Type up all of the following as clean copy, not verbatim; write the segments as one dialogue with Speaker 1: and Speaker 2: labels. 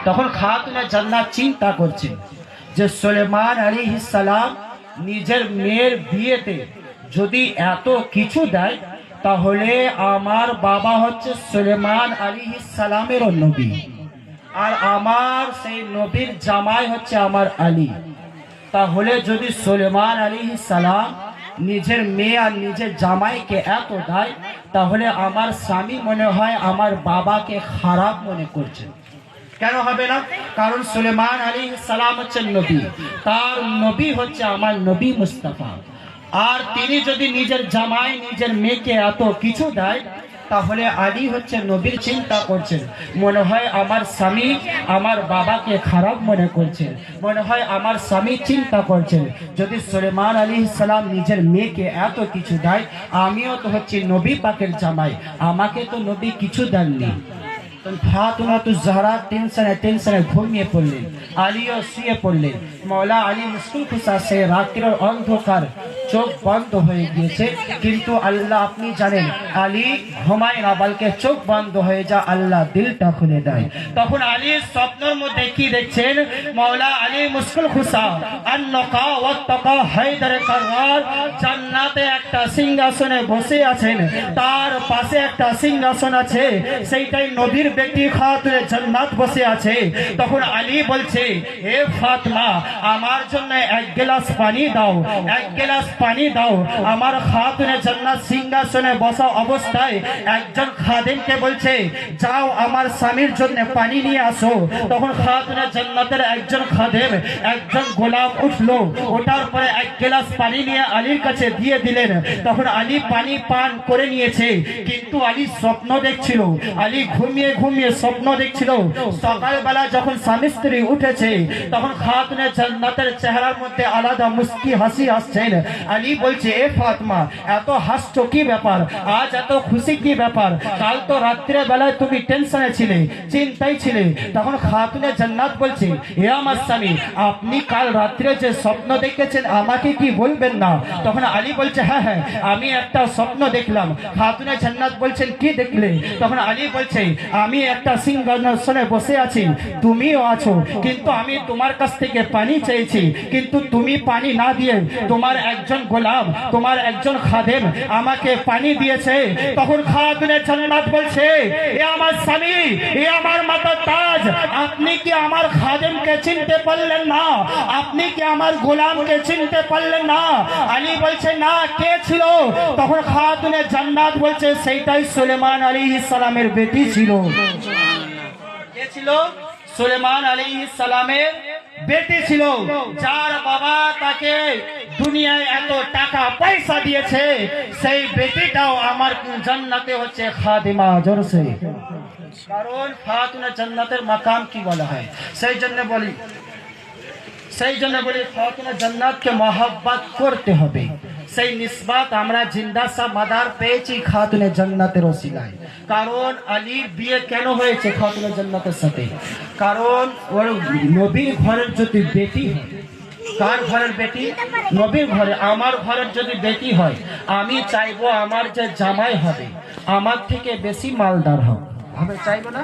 Speaker 1: তখন খাতুনে জান্নাত চিন্তা করছেন যে সুলেমান আলাইহিস সালাম নিজের মেয়ের বিয়েতে যদি এত কিছু দেয়, তাহলে আমার বাবা হচ্ছে সুলেমান আলাইহিস সালামের নবী, আর আমার সেই নবীর জামাই হচ্ছে আমার আলী। তাহলে যদি সুলেমান আলাইহিস সালাম নিজের মেয়ে আর নিজের জামাইকে এত দেয়, তাহলে আমার স্বামী মনে হয় আমার বাবাকে খারাপ মনে করছে। কেন হবে না? কারণ সুলেমান আলাইহিস সালাম হচ্ছেন নবী, তার নবী হচ্ছে আমার নবী মুস্তাফা। আর তিনি যদি নিজের জামাই নিজের মেয়েকে এত কিছু দেয়, তাহলে আলী হচ্ছে নবীর চিন্তা করছেন, মনে হয় আমার স্বামী আমার বাবাকে খারাপ মনে করছেন, মনে হয় আমার স্বামী চিন্তা করছেন যদি সুলেমান আলাইহিস সালাম নিজের মেয়েকে এত কিছু দেয়, আমিও তো হচ্ছি নবী পাকের জামাই, আমাকে তো নবী কিছু দেননি। ফাতেমাতুজ জাহরা টেনশনে ঘুমিয়ে পড়লেন, আলীও শুয়ে পড়লেন। মওলা আলী মুশকিল কুশা সে রাত্রির অন্ধকার চোখ বন্ধ হয়ে গিয়েছে, কিন্তু আল্লাহ আপনি জানেন আলী ঘুমায় না, বলকে চোখ বন্ধ হয়ে যা, আল্লাহ দিলটা খুলে দেয়। তখন আলী স্বপ্নের মধ্যে কি দেখছেন? মওলা আলী মুশকিল কুশা আন-নকা ওয়া তাকা হায়দার কাররার জান্নাতে একটা সিংহাসনে বসে আছেন, তার পাশে একটা সিংহাসন আছে, সেইটাই নবীর বেটি খাতুনে জান্নাত বসে আছে। তখন আলী বলছে, হে ফাতেমা, আমার জন্য এক গ্লাস পানি দাও, এক গ্লাস পানি দাও। আমার খাতুনে জান্নাত সিংহাসনে বসা অবস্থায় একজন খাদেমকে বলছে, যাও আমার স্বামীর জন্য পানি নিয়ে আসো। তখন খাতুনে জান্নাতের একজন খাদেম, একজন গোলাম উঠলো, ওঠার পরে এক গ্লাস পানি নিয়ে আলীর কাছে দিয়ে দিলেন। তখন আলী পানি পান করে নিয়েছে, কিন্তু আলী স্বপ্ন দেখছিল, আলী ঘুমিয়ে ঘুমিয়ে স্বপ্ন দেখছিল। সকালবেলা যখন স্বামী স্ত্রী উঠেছে, তখন খাতুনে জান্নাতের চেহারার মধ্যে আলাদা মুস্কি হাসি আসছেন। আলী বলছে, এ ফাতেমা, এত হাসছো কি ব্যাপার? আজ এত খুশি কি ব্যাপার? কাল তো রাত্রে বেলায় তুমি টেনশনে ছিলে, চিন্তায় ছিলে। তখন খাতুনে জান্নাত বলছে, হে আমার স্বামী, আপনি কাল রাত্রে যে স্বপ্ন দেখেছেন আমাকে কি বলবেন না? তখন আলী বলছে, হ্যাঁ হ্যাঁ, আমি একটা স্বপ্ন দেখলাম। খাতুনে জান্নাত বলছেন, কি দেখলে? তখন আলী বলছে, আমি একটা সিংহাসনে বসে আছি, তুমিও আছো, কিন্তু আমি তোমার কাছ থেকে পানি চেয়েছি, কিন্তু তুমি পানি না দিয়ে তোমার একজন গোলাম, তোমার একজন খাদেম আমাকে পানি দিয়েছে। তখন খাতুনে জান্নাত বলছে, এ আমার স্বামী, এ আমার মাথার তাজ, আপনি কি আমার খাদেমকে চিনতে পারলেন না? আপনি কি আমার গোলামকে চিনতে পারলেন না? আলী বলছে, না, কে ছিল? তখন খাতুনে জান্নাত বলছে, সেইটাই সুলেমান আলাইহিস সালামের বেটি ছিল। কে ছিল? সুলেমান আলাইহিস সালামের বেটি ছিল, যার বাবা তাকে দুনিয়ায় এত টাকা পয়সা দিয়েছে। সেই বেটিটাও আমার জান্নাতে হচ্ছে খাদিমা। জোরসে, কারণ খাতুনে জান্নাতের মাকাম কি বলা হয়, সেই জন্য বলি খাতুনে জান্নাতকে মহব্বত করতে হবে। সেই নিসবত আমরা জিন্দা সা মাদার পেয়েছি খাতুনে জান্নাতের ওসিলায়। কারণ আলীর বিয়ে কেন হয়েছে খাতুনে জান্নাতের সাথে? কারণ ওর নবীর ঘরের যদি বেটি হয়, কার ঘরের বেটি? নবীর ঘরে। আমার ঘরের যদি বেটি হয়, আমি চাইবো আমার যে জামাই হবে আমার থেকে বেশি মালদার হবে, চাইবো না?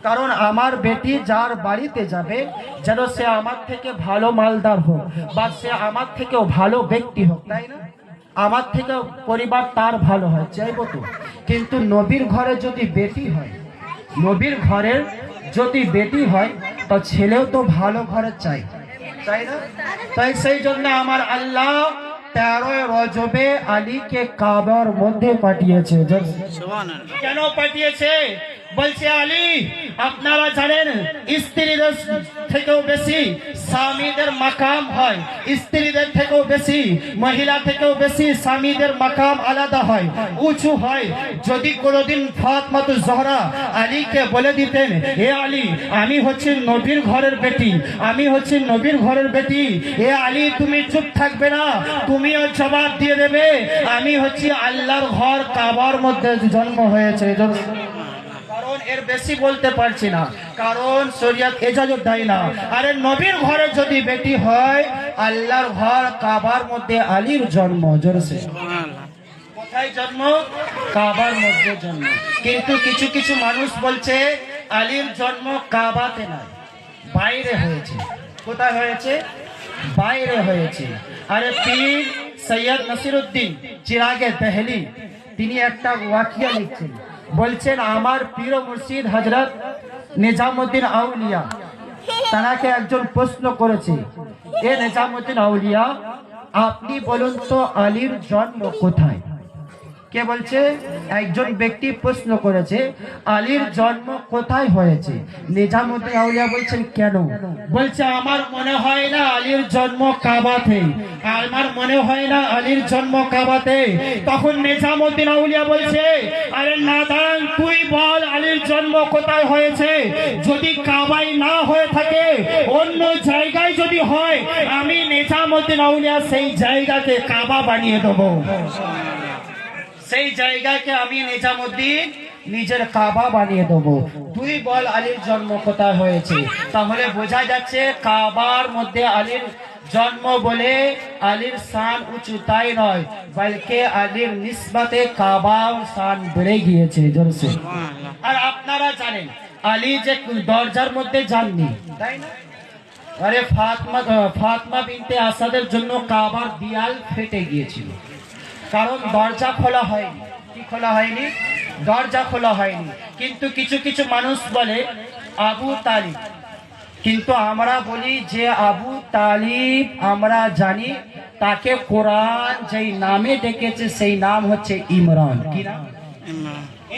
Speaker 1: কারণ আমার বেটি যার বাড়িতে যাবে, যেন সে আমার থেকে ভালো মালদার হোক, বা সে আমার থেকেও ভালো ব্যক্তি হোক, তাই না? আমার থেকে পরিবার তার ভালো হয়, চাইবো তো। কিন্তু নবীর ঘরে যদি বেটি হয়, নবীর ঘরের যদি বেটি হয়, তো ছেলেও তো ভালো ঘরে চাই, তাই না? তাই সেই জন্য আমার আল্লাহ 13 রজবে আলীকে কাবার মধ্যে পাঠিয়েছে। কেন পাঠিয়েছে? বলছে, আলী, আপনারা জানেন স্ত্রীদের থেকেও বেশি স্বামীদের মাকাম হয়, স্ত্রীদের থেকেও বেশি, মহিলা থেকেও বেশি স্বামীদের মাকাম আলাদা হয়, উঁচু হয়। যদি কোনোদিন ফাতেমাতুজ জাহরা আলীকে বলে দিতেন, হে আলী, আমি হচ্ছি নবীর ঘরের বেটি, আমি হচ্ছি নবীর ঘরের বেটি, হে আলী, তুমি চুপ থাকবে না, তুমিও জবাব দিয়ে দেবে, আমি হচ্ছি আল্লাহর ঘর কাবার মধ্যে জন্ম হয়েছে। কারণ এর বেশি বলতে পারছি না, কারণ শরীয়ত ইজাজত দেয় না। আরে নবীর ঘরে যদি বেটি হয়, আল্লাহর ঘর কাবার মধ্যে আলীর জন্ম। জোরসে, কোথায় জন্ম? কাবার মধ্যে জন্ম। কিন্তু কিছু কিছু মানুষ বলছে আলীর জন্ম কাবাতে নয়, বাইরে হয়েছে। কোথায় হয়েছে? বাইরে হয়েছে। আরে পীর সৈয়দ নসিরুদ্দিন চিরাগে দেহলি তিনি একটা ওয়াকিয়া লিখছেন, বলছেন আমার পীর ও মুর্শিদ হযরত নিজামুদ্দিন আউলিয়া তাকে একজন প্রশ্ন করেছে, এ নিজামুদ্দিন আউলিয়া আপনি বলুন তো আলীর জন্ম কোথায়? কে বলছে? একজন ব্যক্তি প্রশ্ন করেছে আলীর জন্ম কোথায় হয়েছে। নিজামুদ্দিন আউলিয়া বলছেন কেন? বলছে আমার মনে হয় না আলীর জন্ম কাবাতে, আমার মনে হয় না আলীর জন্ম কাবাতে। তখন নিজামুদ্দিন আউলিয়া বলছে আরে নাদান তুই বল আলীর জন্ম কোথায় হয়েছে। যদি কাবায় না হয়ে থাকে অন্য জায়গায় যদি হয় আমি নিজামুদ্দিন আউলিয়া সেই জায়গাকে কাবা বানিয়ে দেবো, সেই জায়গাকে আমি নিজামুদ্দিন নিজের কাবা বানিয়ে দেবো। তুই বল আলীর জন্ম কোথায় হয়েছে। তাহলে বোঝা যাচ্ছে কাবার মধ্যে আলীর জন্ম বলে আলীর শান উঁচু তাই নয়, বলকে আলীর নিসবতে কাবার শান বেড়ে গিয়েছে জোরসে। আর আপনারা জানেন আলী যে দরজার মধ্যে যাননি, তাই না? আরে ফাতমা বিনতে আসাদের জন্য কাবার দেয়াল ফেটে গিয়েছিল, কারণ দরজা খোলা হয়নি। কি খোলা হয়নি? দরজা খোলা হয়নি। কিন্তু কিছু কিছু মানুষ বলে আবু তালিব, কিন্তু আমরা বলি যে আবু তালিব আমরা জানি তাকে কোরআন যেই নামে ডেকেছে সেই নাম হচ্ছে ইমরান। কি নাম?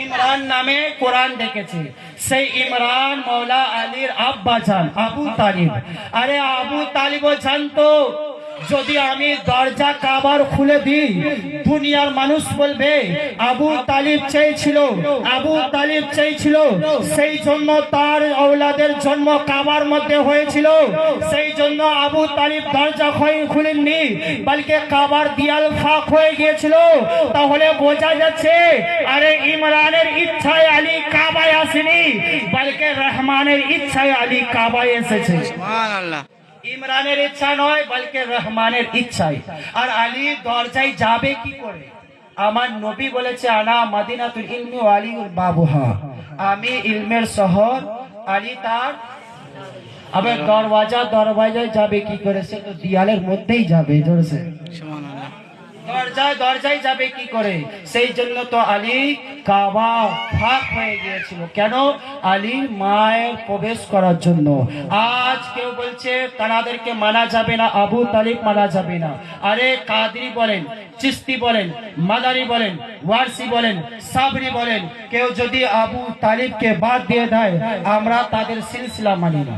Speaker 1: ইমরান নামে কোরআন ডেকেছে। সেই ইমরান মৌলা আলীর আব্বা জান আবু তালিব। আরে আবু তালিবও জানতো যদি আমি দরজা কাবার খুলে দিই দুনিয়ার মানুষ বলবে আবু তালিব চেয়েছিল, আবু তালিব চেয়েছিল, সেই জন্য তার ঔলাদের জন্ম কাবার মধ্যে হয়েছিল। সেই জন্য আবু তালিব দরজা খুলেননি, বলকে কাবার দেয়াল ফাঁক হয়ে গিয়েছিল। তাহলে বোঝা যাচ্ছে আরে ইমরানের ইচ্ছায় আলী কাবায় আসেনি, বলকে রহমানের ইচ্ছায় আলী কাবায় এসেছে। সুবহানাল্লাহ। ইমরানের ইচ্ছা নয় বলকে রহমানের ইচ্ছায়। আর আলী দরজায় যাবে কি করে? আমার নবী বলেছে আনা মদিনাতুল ইলমি ওয়া আলিউল বাবুহা, আমি ইলমের শহর, আলী তার। আবার দরওয়াজায় যাবে কি করে? সে তো দেয়ালের মধ্যেই যাবে জোরসে। সুবহানাল্লাহ। দরজায় যাবে কি করে? সেই জন্য তো আলী কাবা ফাঁক হয়ে গিয়েছিল। কেন? আলীর মায়ের প্রবেশ করার জন্য। আজ কেউ বলছে তানাদেরকে মানা যাবে না, আবু তালিব মানা যাবে না। আরে কাদরি বলেন, চিস্তি বলেন, মাদারি বলেন, ওয়ারসি বলেন, সাবরি বলেন, কেউ যদি আবু তালিবকে বাদ দিয়ে দেয় আমরা তাদের সিলসিলা মানি না।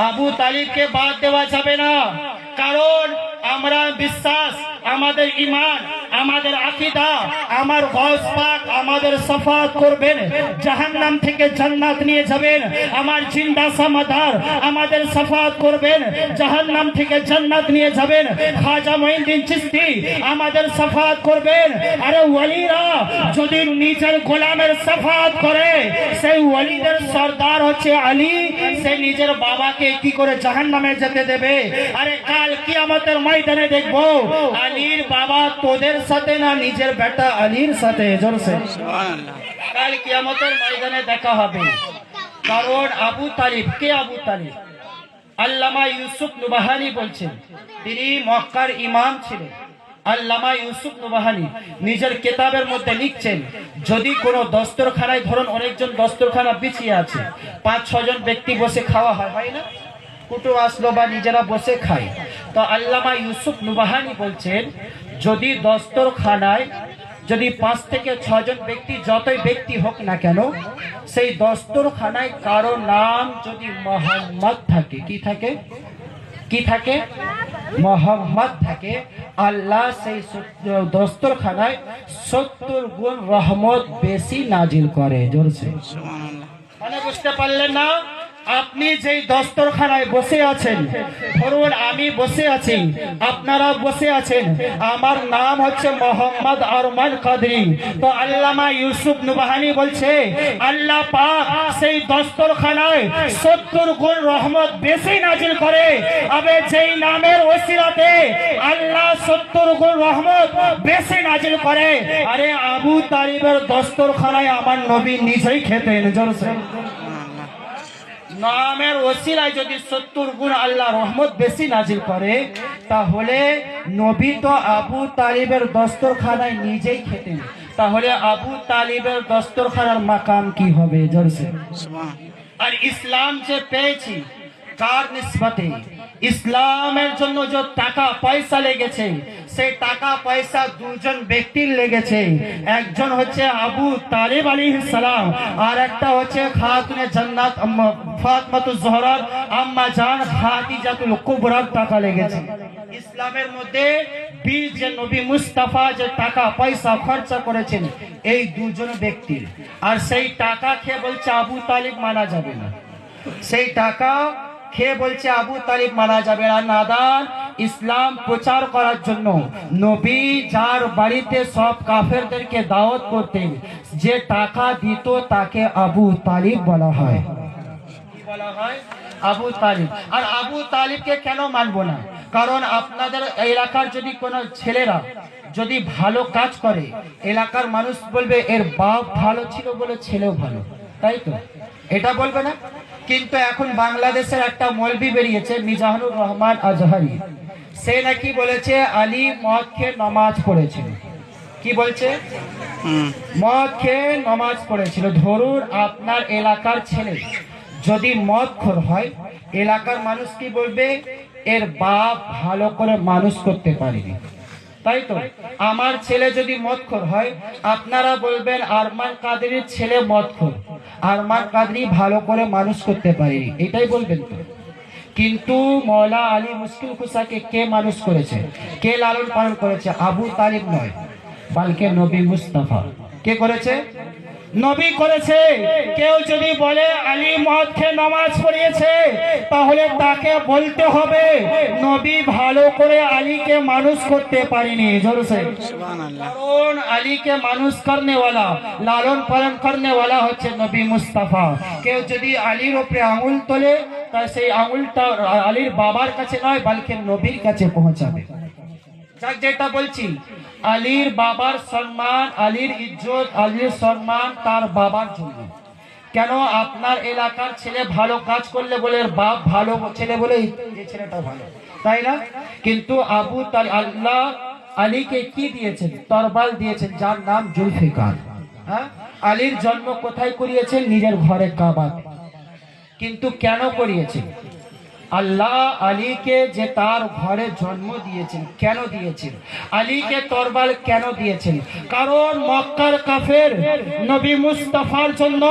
Speaker 1: আবু তালিবকে বাদ দেওয়া যাবে না, কারণ আমরা বিশ্বাস, আমাদের ঈমান, আমাদের আকীদা, আমার গাউস পাক আমাদের শাফাত করবেন, জাহান্নাম থেকে জান্নাত নিয়ে যাবেন। আমার জিন্দা সমাদার আমাদের শাফাত করবেন, জাহান্নাম থেকে জান্নাত নিয়ে যাবেন। খাজা মঈনুদ্দিন চিশতি আমাদের শাফাত করবেন। আরে ওয়ালিরা যদি নিজের গোলামের শাফাত করে, সেই ওয়ালিদের সরদার হচ্ছে আলী, সে নিজের বাবাকে কি করে জাহান্নামে যেতে দেবে? আরে কাল কিয়ামতের ময়দানে দেখবো আলীর বাবা তোদের সাথে না নিজের বেটা আলীর সাথে। জোরসে সুবহানাল্লাহ। কাল কিয়ামতের ময়দানে দেখা হবে। কারণ আবু তালিব কে? আবু তালিব আল্লামা ইউসুফ নুবাহানি বলছেন, তিনি মক্কার ইমাম ছিলেন। আল্লামা ইউসুফ নুবাহানি নিজের কিতাবের মধ্যে লিখছেন, যদি কোনো দস্তরখানায় ধরুন অনেকজন দস্তরখানা বিছিয়ে আছে, 5-6 জন ব্যক্তি বসে খাওয়া হয় না? কুটুম আসলো বা নিজেরা বসে খায়, তো আল্লামা ইউসুফ নুবাহানি বলছেন যদি দস্তরখানায় যদি 5 থেকে 6 জন ব্যক্তি, যতই ব্যক্তি হোক না কেন, সেই দস্তরখানায় কারো নাম যদি মোহাম্মদ থাকে, কি থাকে? কি থাকে? মোহাম্মদ থাকে, আল্লাহ সেই দস্তরখানায় 70 গুণ রহমত বেশি নাজিল করে। জোরসে সুবহানাল্লাহ। মানে বুঝতে পারলেন না? আপনি যেই দস্তরখানায় বসে আছেন, ধরুন আমি বসে আছি, আপনারা বসে আছেন, আমার নাম হচ্ছে মোহাম্মদ আরমান কাদরি, তো আল্লামা ইউসুফ নুবাহানি বলছে আল্লাহ পাক সেই দস্তরখানায় 70 গুণ রহমত বেশি নাজিল করে। আবে যেই নামের ওসিলাতে আল্লাহ 70 গুণ রহমত বেশি নাজিল করে, আরে আবু তালিবের দস্তরখানায় আমার নবী নিজেই খেতেন। জোরসে নামের ওসিলায় যদি 70 গুণ আল্লাহ রহমত বেশি নাজিল করে, তাহলে নবী তো আবু তালিবের দস্তরখানায় নিজেই খেতেন, তাহলে আবু তালিবের দস্তরখানার মাকাম কি হবে? জোরসে। আর ইসলাম যে পেয়েছি কার নিসবতে, ইসলামের জন্য যে টাকা পয়সা লেগেছে, সেই টাকা পয়সা দুজন ব্যক্তির লেগেছে। একজন হচ্ছে আবু তালিব আলাইহিস সালাম, আর একটা হচ্ছে খাতুনে জান্নাত ফাতিমাতুজ জোহরার আম্মা জান খাদিজাতুল কুবরার টাকা লেগেছে। ইসলামের মধ্যে বীর যে নবী মুস্তাফা যে টাকা পয়সা খরচা করেছেন এই দুজন ব্যক্তির, আর সেই টাকা খেয়ে বলছে আবু তালিব মানা যাবে না, সেই টাকা খেয়ে বলছে আবু তালিব মারা যাবে না। নাদান ইসলাম প্রচার করার জন্য নবী যার বাড়িতে সব কাফেরদেরকে দাওয়াত করতেন, যে টাকা দিত তাকে আবু তালিব বলা হয়। কি বলা হয়? আবু তালিব। আর আবু তালিবকে কেন মানবো না? কারণ আপনাদের এলাকার যদি কোনো ছেলেরা যদি ভালো কাজ করে, এলাকার মানুষ বলবে এর বাপ ভালো ছিল বলে ছেলেও ভালো, তাই তো? এটা বলবে না? কিন্তু এখন বাংলাদেশের একটা মৌলবি বেরিয়েছে মিজানুর রহমান আজহারি, সে নাকি বলেছে আলী মদ খেয়ে নমাজ পড়েছিল। কি বলছে? মদ খেয়ে নমাজ পড়েছিল। ধরুন আপনার এলাকার ছেলে যদি মদখোর হয়, এলাকার মানুষ কি বলবে? এর বাপ ভালো করে মানুষ করতে পারেনি, তাই তো? আমার ছেলে যদি মদখোর হয়, আপনারা বলবেন আরমান কাদরির ছেলে মদখোর, আরমান কাদরি ভালো করে মানুষ করতে পারেনি, এটাই বলবেন তো? কিন্তু মৌলা আলী মুশকিল কুসাকে কে মানুষ করেছে, কে লালন পালন করেছে? আবু তালিব নয়, বলকে নবী মুস্তাফা। কে করেছে? নবী করেছে। কেউ যদি বলে আলী মদ খেয়ে নামাজ পড়িয়েছে, তাহলে তাকে বলতে হবে নবী ভালো করে আলীকে মানুষ করতে পারেনি। জোরসে কারণ আলীকে মানুষ করনে ওয়ালা, লালন পালন করনে ওয়ালা হচ্ছে নবী মুস্তাফা। কেউ যদি আলীর উপরে আঙুল তোলে, তা সেই আঙুলটা আলীর বাবার কাছে নয়, বলকে নবীর কাছে পৌঁছাবে। যাক, যেটা বলছি, আলীর বাবার সম্মান, আলীর ইজ্জত, আলীর সম্মান তার বাবার জন্য। কেন? আপনার এলাকার ছেলে ভালো কাজ করলে বলে বাপ ভালো ছেলে বলে এই ছেলেটা ভালো, তাই না? কিন্তু আবু তালিব আল্লাহ আলীকে কি দিয়েছেন? তরবাল দিয়েছেন, যার নাম জুলফিকার। হ্যাঁ, আলীর জন্ম কোথায় করিয়েছেন? নিজের ঘরে কাবা। কিন্তু কেন করিয়েছেন? আল্লাহ আলীকে যে তার ঘরে জন্ম দিয়েছেন, কেন দিয়েছেন? আলীকে তরবাল কেন দিয়েছেন? কারণ মক্কার কাফের নবী মুস্তাফার জন্য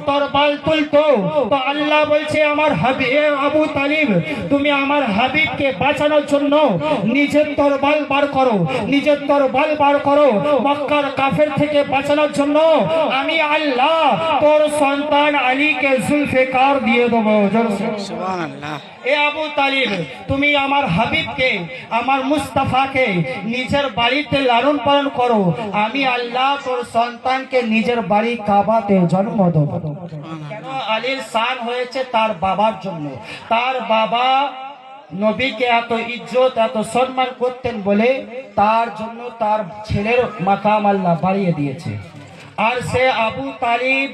Speaker 1: তরবাল তুলতো, তো আল্লাহ বলছে আমার হাবিব আবু তালিব, তুমি আমার হাবিবকে বাঁচানোর জন্য নিজের তরবাল বার করো, নিজের তরবাল বার করো। মক্কার কাফের থেকে বাঁচানোর জন্য আমি আল্লাহ তোর সন্তান আলীকে জুলফিকার দিয়ে দেবো। সুবহানাল্লাহ। এ আবু তালিব, তুমি আমার হাবিবকে, আমার মুস্তাফাকে নিজের বাড়িতে লালন পালন করো, আমি আল্লাহ তোর সন্তানকে নিজের বাড়ি কাবাতে জন্ম দেব। কেন? আলীর শান হয়েছে তার বাবার জন্য। তার বাবা নবীকে এত ইজ্জত এত সম্মান করতেন বলে তার জন্য তার ছেলের মাকাম আল্লাহ বাড়িয়ে দিয়েছে। আর সে আবু তালিব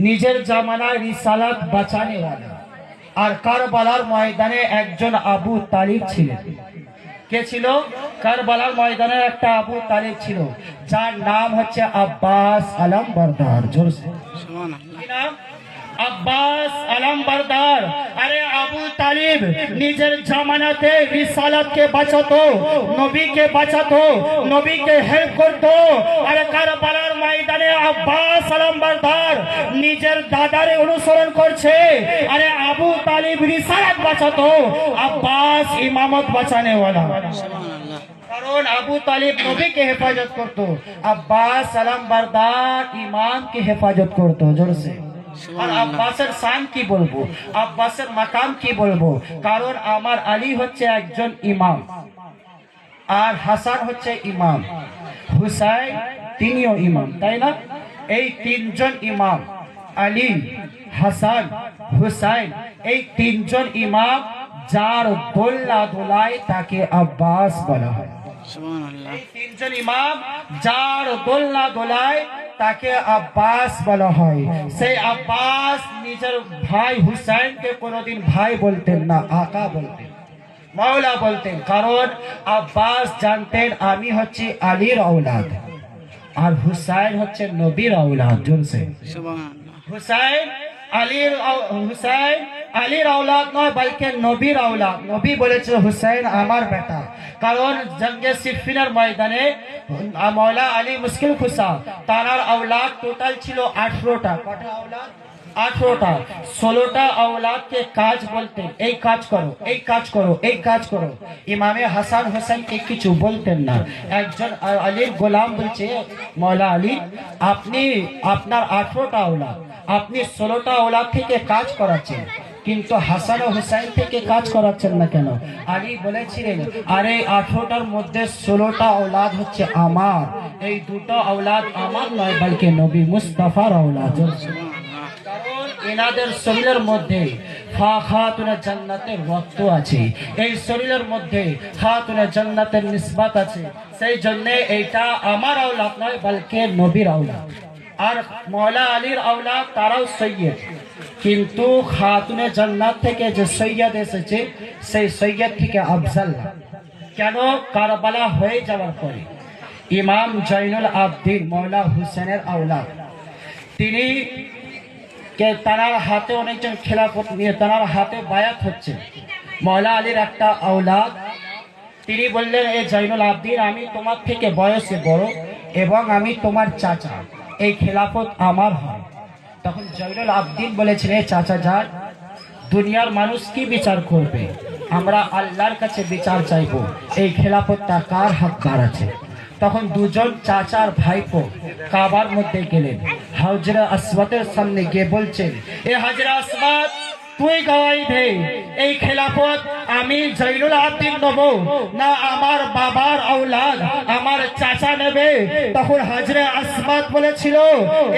Speaker 1: নিজের জামানায় রিসালাত বাঁচানে ওয়ালা। আর কারবালার ময়দানে একজন আবু তালিব ছিলেন। কে ছিল? কারবালার ময়দানে একটা আবু তালিব ছিল, যার নাম হচ্ছে আব্বাস আলমবরদার। জোরসে কি নাম? আব্বাস আলমবরদার। আরে আবু তালিব নিজের জামানাতে রিসালাতকে বাঁচাতো, নবীকে বাঁচাতো, নবীকে হেল্প করতো। আরে কারবালার ময়দানে আব্বাস আলমবরদার নিজের দাদারে অনুসরণ করছে। আরে আবু তালিব রিসালাত বাঁচাতো, আব্বাস ইমামত বাঁচানে ওয়ালা। কারণ আবু তালিব নবীকে হেফাজত করতো, আব্বাস আলমবরদার ইমামকে হেফাজত করতো। জোরসে আর আব্বাসের শান কি বলবো, আব্বাসের মাকাম কি বলবো, কারণ আমার আলী হচ্ছে একজন ইমাম, আর হাসান হচ্ছে ইমাম, হুসাইন তিনিও ইমাম, তাই না? এই তিনজন ইমাম, আলী, হাসান, হুসাইন, এই তিনজন ইমাম যার দোল্লা দোলায় তাকে আব্বাস বলা হয়। এই তিনজন ইমাম যার দোল্লা দোলায় তাকে আব্বাস বলা হয়। সেই আব্বাস নিজের ভাই হুসাইনকে কোনোদিন ভাই বলতেন না, আকা বলতেন, মাওলা বলতেন, কারণ আব্বাস জানতেন আমি হচ্ছি আলীর औलाद আর হুসাইন হচ্ছে নবীর औलाद। জোরসে হুসাইন আলীর औलाद নয়, বলকে নবীর औलाद। নবী বলেছে হুসাইন আমার বেটা, কারণ জঙ্গে সিফিনের ময়দানে মাওলা আলী মুশকিল খুশা তার औलाद টোটাল ছিল 18টা। কটা औलाद? 18টা। 16টা औलादকে কাজ বলতেন, এই কাজ করো, এই কাজ করো, এই কাজ করো। ইমামে হাসান হোসেনকে কিছু বলতেন না। একজন আলীর গোলাম বলছে, মাওলা আলী আপনি আপনার 18টা औलाद, আপনি 16টা औलाद থেকে কাজ করাচ্ছেন, কিন্তু হাসান ও হুসাইন থেকে কাজ করাচ্ছেন না কেন? আলী বলেছিলেন, আরে 18টার মধ্যে 16টা औलाद হচ্ছে আমার, এই দুটো औलाद আমার নয়, বলকে নবী মুস্তাফার औलाद। কারণ এনাদের শরীরের মধ্যে খাতুনে জান্নাতের রক্ত আছে, এই শরীরের মধ্যে খাতুনে জান্নাতের নিসবত আছে, সেই জন্য এইটা আমার औलाद নয়, বলকে নবীর औलाद। আর মাওলা আলীর औलाद তারাও সৈয়দ, কিন্তু খাতুনে জান্নাত থেকে যে সৈয়দ এসেছে সেই সৈয়দ থেকে আফজাল। কেন? কারবালা হয়ে যাওয়ার পরে ইমাম জয়নুল আবদিন মাওলা হুসেনের औलाद, তিনি কে তার হাতে অনেকজন খেলাফত নিয়ে তার হাতে বায়াত হচ্ছে। মাওলা আলীর একটা औलाद, তিনি বললেন, এ জয়নুল আবদিন আমি তোমার থেকে বয়সে বড় এবং আমি তোমার চাচা, এই খেলাফত আমার হয়। তখন জয়নুল আবদিন বলেছিলেন, চাচা যান, দুনিয়ার মানুষ কি বিচার করবে, আমরা আল্লাহর কাছে বিচার চাইবো, এই খেলাফতটা কার হকদার আছে। তখন দুজন চাচার ভাইপো কাবার মধ্যে গেলেন, হাজরা আসওয়াদের সামনে গিয়ে বলছেন, এ হাজরা আসওয়াদ তুই গওয়াই দে, এই খেলাফত আমি জয়নুল আবদিন নেব না আমার বাবার औलाद আমার চাচা নেবে। তখন হাজরা আসওয়াদ বলেছিল,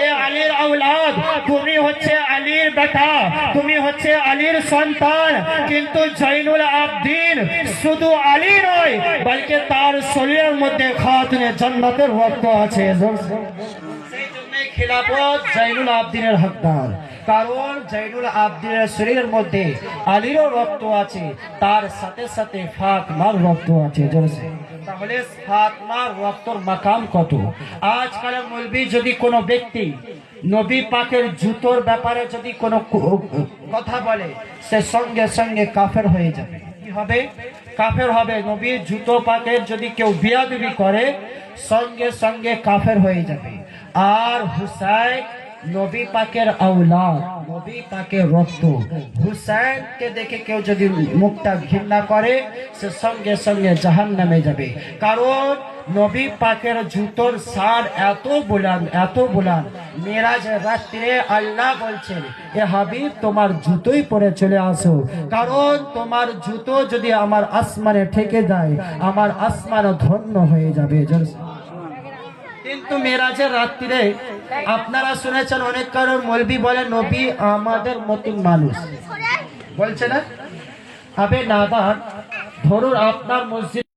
Speaker 1: এ আলীর औलाद, তুমি হচ্ছে আলীর বেটা, তুমি হচ্ছে আলীর সন্তান, কিন্তু জয়নুল আবদিন শুধু আলী নয়, বলকে তার শরীরের মধ্যে খাতুনে জান্নাতের রক্ত আছে। সেই জন্য খেলাফত জয়নুল আবদিনের হকদার, কারণ জয়নুল আবদিনের শরীরের মধ্যে আলীরও রক্ত আছে, তার সাথে সাথে ফাতেমার রক্ত আছে। তাহলে ফাতেমার রক্তর মাকাম কত। আজকালের মৌলবি যদি কোনো ব্যক্তি নবী পাকের জুতোর ব্যাপারে যদি কোনো কথা বলে, সে সঙ্গে সঙ্গে কাফের হয়ে যাবে। কি হবে? কাফের হবে। নবীর জুতো পাকের যদি কেউ বিয়াদবি করে, সঙ্গে সঙ্গে কাফের হয়ে যাবে। আর হুসাইন নবী পাকের औलाद, নবী পাকের রক্ত, হুসাইনকে দেখে কেউ যদি মুখটা ঘৃণা করে, সে সঙ্গে সঙ্গে জাহান্নামে যাবে। কারণ নবী পাকের জুতোর সার এত বুলান, এত বুলান, মেরাজের রাত্রে আল্লাহ বলছেন, এ হাবিব তোমার জুতোই পরে চলে আসো, কারণ তোমার জুতো যদি আমার আসমানে ঠেকে যায়, আমার আসমান ধন্য হয়ে যাবে। কিন্তু মেরাজের রাত্রিরে আপনারা শুনেছেন অনেক কারণ মৌলবি বলে নবী আমাদের মতন মানুষ, বলছে না? আবে নাদান, ধরুন আপনার মসজিদ